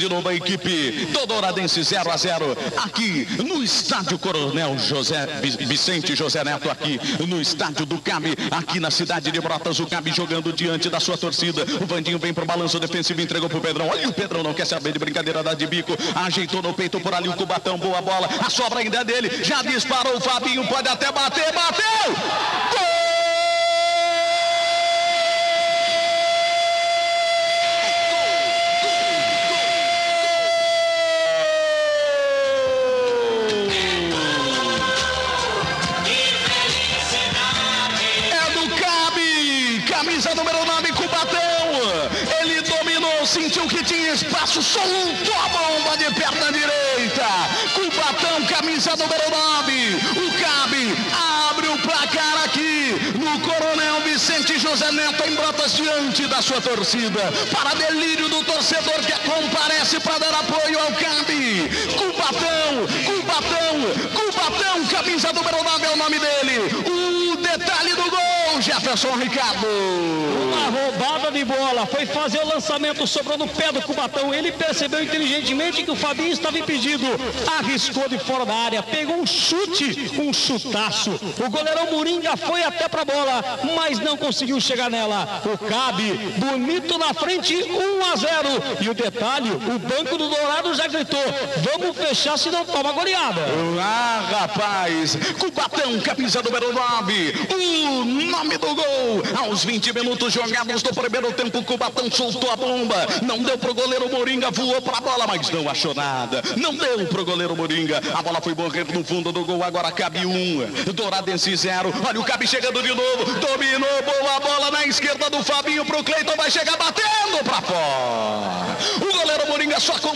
De novo a equipe do Douradense 0-0 aqui no estádio Coronel Vicente José Neto, aqui no estádio do CAB, aqui na cidade de Brotas. O CAB jogando diante da sua torcida. O Vandinho vem pro balanço defensivo, entregou pro Pedrão. Olha, o Pedrão não quer saber de brincadeira, dá de bico, ajeitou no peito por ali o Cubatão, boa bola, a sobra ainda é dele, já disparou o Fabinho, pode até bater, bateu! Gol! Camisa número 9, Cubatão. Ele dominou, sentiu que tinha espaço, soltou a bomba de perna direita. Cubatão, camisa número 9. O CAB abre o placar aqui no Coronel Vicente José Neto, em Brotas, diante da sua torcida. Para delírio do torcedor que comparece para dar apoio ao CAB. Cubatão, camisa número 9 é o nome dele. O detalhe do gol, Jefferson Ricardo. Uma roubada de bola, foi fazer o lançamento, sobrou no pé do Cubatão. Ele percebeu inteligentemente que o Fabinho estava impedido, arriscou de fora da área, pegou um chute, um chutaço. O goleirão Moringa foi até pra bola, mas não conseguiu chegar nela. O CAB, bonito na frente, 1-0. E o detalhe, o banco do Dourado já gritou: vamos fechar, se não toma goleada. Ah, rapaz, Cubatão, camisa número 9, o nome do gol. Aos 20 minutos jogados do primeiro tempo, Cubatão soltou a bomba, não deu pro goleiro Moringa, voou pra bola, mas não achou nada, não deu pro goleiro Moringa, a bola foi morrer no fundo do gol. Agora CAB 1, Douradense 0, olha o CAB chegando de novo, dominou, boa bola na esquerda do Fabinho pro Cleiton, vai chegar batendo pra fora, o goleiro Moringa só acompanha.